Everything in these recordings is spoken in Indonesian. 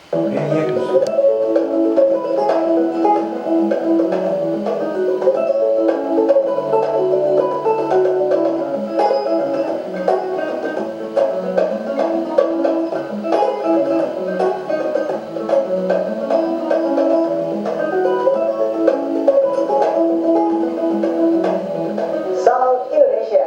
Iya dusun. Salam Indonesia.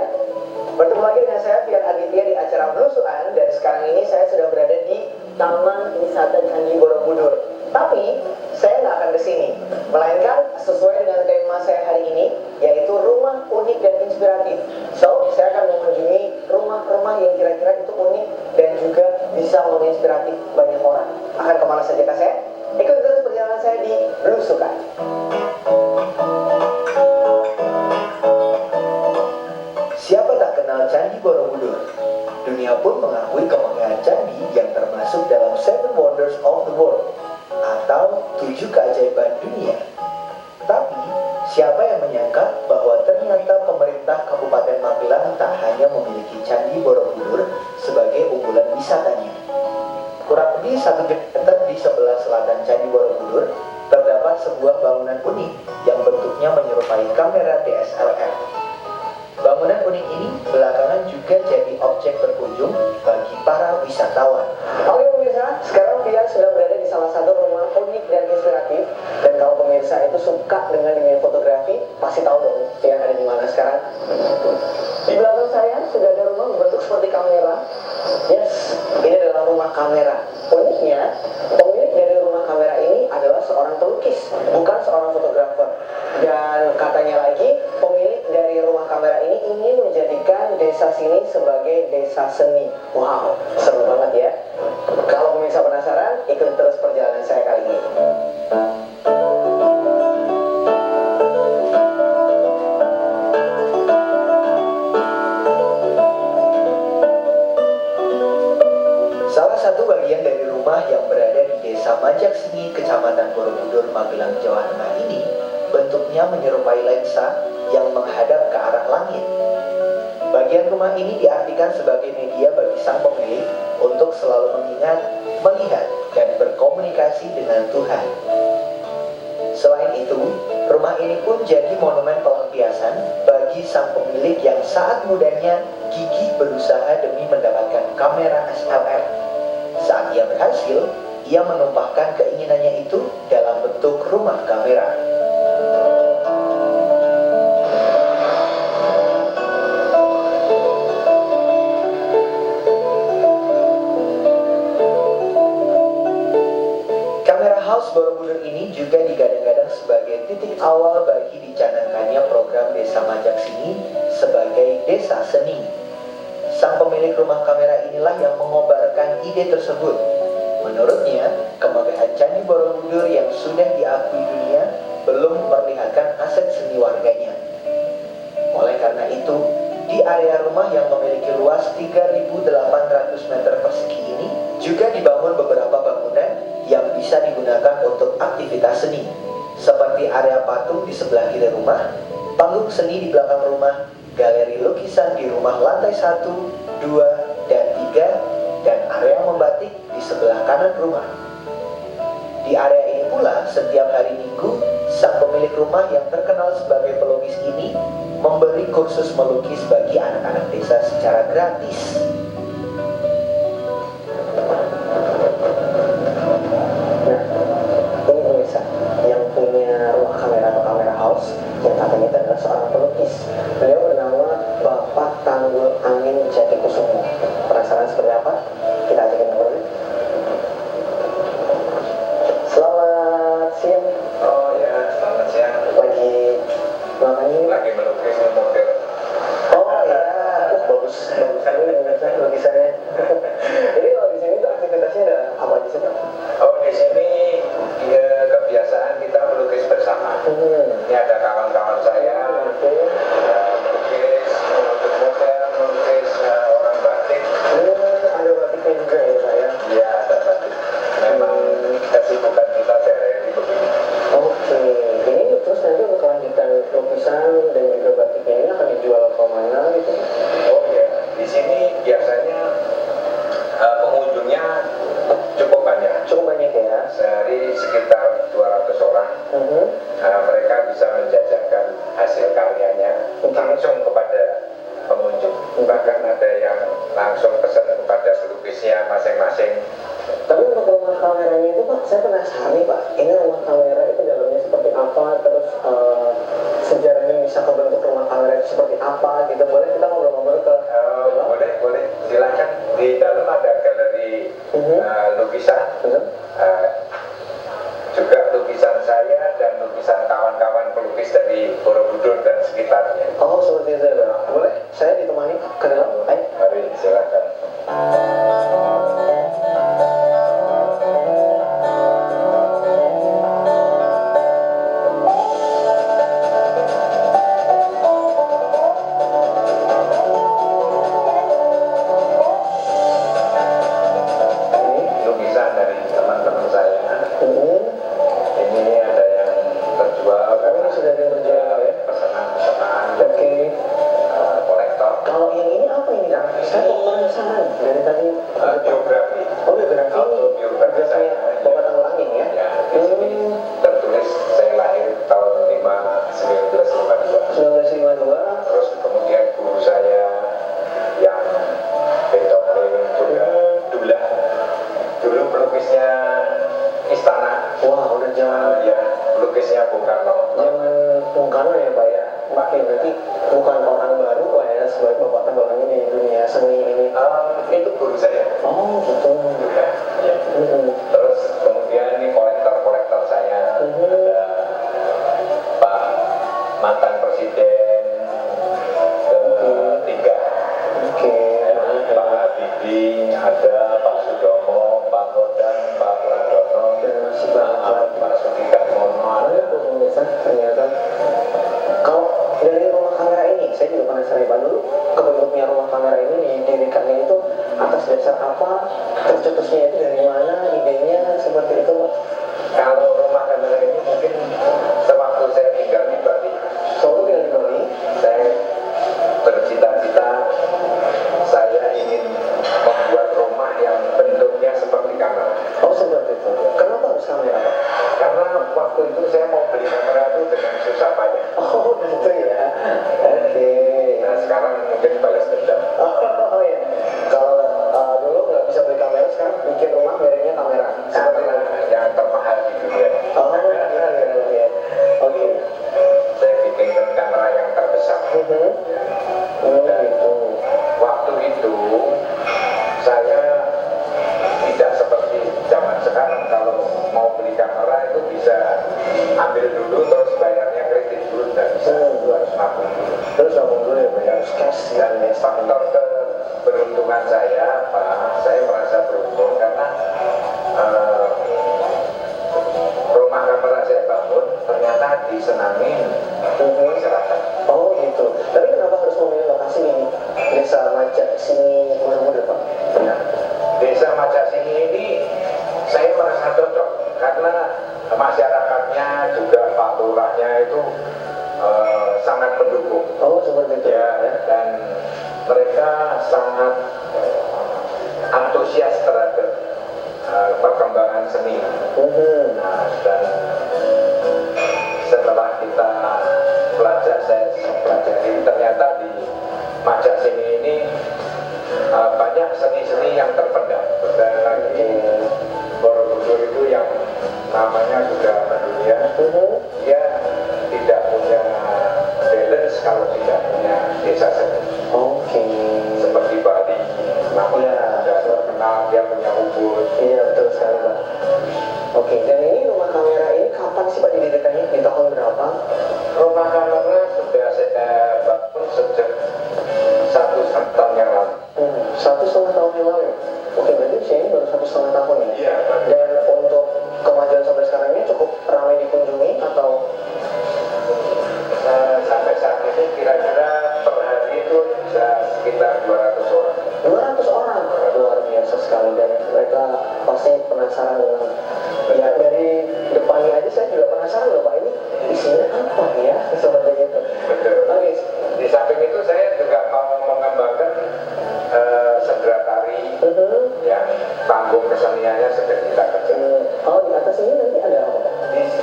Bertemu lagi dengan saya Fian Aditya di acara Belusuan, dan sekarang ini saya sudah berada di Taman Wisata Candi Borobudur. Tapi saya nggak akan kesini, melainkan sesuai dengan tema saya hari ini, yaitu rumah unik dan inspiratif. So, saya akan mengunjungi rumah-rumah yang kira-kira itu unik dan juga bisa menginspiratif banyak orang. Akan kemana saja kah saya? Ikuti terus perjalanan saya di Belusukan. Siapa tak kenal Candi Borobudur? Dunia pun mengakui kemegahan candi yang termasuk dalam Seven Wonders of the World atau 7 keajaiban dunia. Tapi, siapa yang menyangka bahwa ternyata pemerintah Kabupaten Magelang tak hanya memiliki Candi Borobudur sebagai unggulan wisatanya. Kurang lebih 1 km di sebelah selatan Candi Borobudur terdapat sebuah bangunan unik yang bentuknya menyerupai kamera DSLR. Bangunan unik ini belakangan juga jadi objek berkunjung bagi para wisatawan. Oke pemirsa, sekarang kita sudah berada di salah satu rumah unik dan inspiratif. Dan kalau pemirsa itu suka dengan dunia fotografi, pasti tahu dong yang ada di mana sekarang. Di belakang saya sudah ada rumah berbentuk seperti kamera. Yes, ini adalah rumah kamera. Uniknya, pemilik dari rumah kamera ini adalah seorang pelukis, bukan seorang fotografer. Dan katanya lagi, pemilik dari rumah kamera ini ingin menjadikan desa sini sebagai desa seni. Wow, seru banget ya. Kalau pemirsa penasaran, ikuti terus perjalanan saya kali ini. Salah satu bagian dari rumah yang berada di Desa Majaksini, Kecamatan Borobudur, Magelang, Jawa Tengah ini bentuknya menyerupai lensa yang menghadap ke arah langit. Bagian rumah ini diartikan sebagai media bagi sang pemilik untuk selalu mengingat, melihat, dan berkomunikasi dengan Tuhan. Selain itu, rumah ini pun jadi monumen pelampiasan bagi sang pemilik yang saat mudanya gigih berusaha demi mendapatkan kamera SLR. Saat ia berhasil, ia menumpahkan keinginannya itu dalam bentuk rumah kamera. Kamera House Borobudur ini juga digadang-gadang sebagai titik awal bagi dicanangkannya program Desa Majaksini sebagai desa seni. Sang pemilik rumah kamera inilah yang mengobarkan ide tersebut. Menurutnya, kemegahan Candi Borobudur yang sudah diakui dunia belum memperlihatkan aset seni warganya. Oleh karena itu, di area rumah yang memiliki luas 3.800 meter persegi ini juga dibangun beberapa bangunan yang bisa digunakan untuk aktivitas seni, seperti area patung di sebelah kiri rumah, panggung seni di belakang rumah, galeri lukisan di rumah lantai 1, 2, dan 3, dan area membatik di sebelah kanan rumah. Di area ini pula, setiap hari Minggu, sang pemilik rumah yang terkenal sebagai pelukis ini memberi kursus melukis bagi anak-anak desa secara gratis. Nah, ini pemirsa yang punya rumah kamera atau kamera house yang katanya itu adalah seorang pelukis. Beliau bernama Bapak Tanggul Angin Jatikusumo. Penasaran seperti apa? Kita ajakin ngobrol. Selamat siang. Oh ya, selamat siang. Lagi ngapain ini? Lagi melukis model. Oh ya, bagus pemirsa lukisannya. Jadi kalau di sini tuh aktivitasnya ada apa aja sih Pak? Oh di sini ya, kebiasaan kita melukis bersama. Ini ada kawan-kawan saya, Oke. melukis, melukis model, melukis orang batik. Ada batiknya juga ya Pak ya? Iya ada batik. Memang kesibukan kita sehari-hari begini. Oke, ini terus nanti untuk kelanjutan lukisan dan juga batiknya ini akan dijual ke mana gitu? Oh ya, di sini biasanya pengunjungnya cukup banyak. Cukup banyak ya? langsung kepada pengunjung. Bahkan ada yang langsung pesan kepada pelukisnya masing-masing. Tapi untuk rumah kameranya itu Pak, saya penasaran nih Pak, ini rumah kamera itu dalamnya seperti apa, terus sejarahnya bisa kebentuk rumah kamera itu seperti apa gitu, boleh kita ngobrol-ngobrol ke dalam? Boleh, silakan. Di dalam ada galeri lukisan, juga lukisan saya dan lukisan kawan-kawan pelukis dari Borobudur dan sekitarnya. Oh seperti itu ya Pak, boleh saya ditemani ke dalam? Ayo. Mari silakan.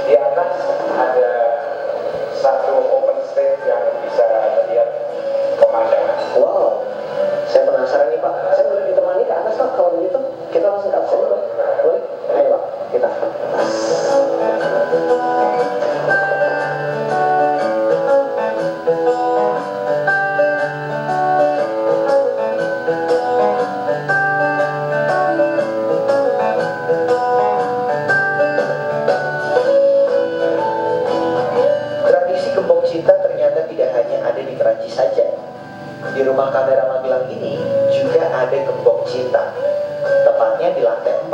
Di atas ada satu open space yang bisa Wow, saya penasaran nih Pak. Saya boleh ditemani ke atas Pak? Kalau begitu kita langsung ke atas aja Pak. Boleh? Ayo Pak, kita ke atas. Tradisi gembok cinta ternyata tidak hanya ada di Perancis saja. Di rumah kamera Magelang ini juga ada gembok cinta, tepatnya di lantai 4.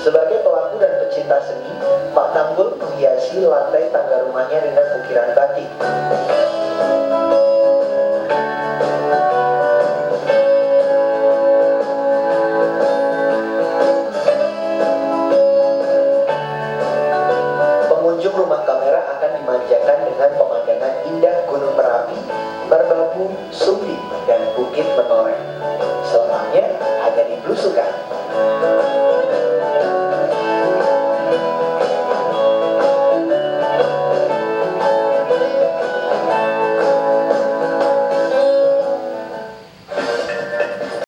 Sebagai pelaku dan pecinta seni, Pak Tanggul menghiasi lantai tangga rumahnya dengan ukiran batik. Pengunjung rumah kamera akan dimanjakan dengan pemandangan indah Gunung Merapi, Merbabu, Sumbing, dan Bukit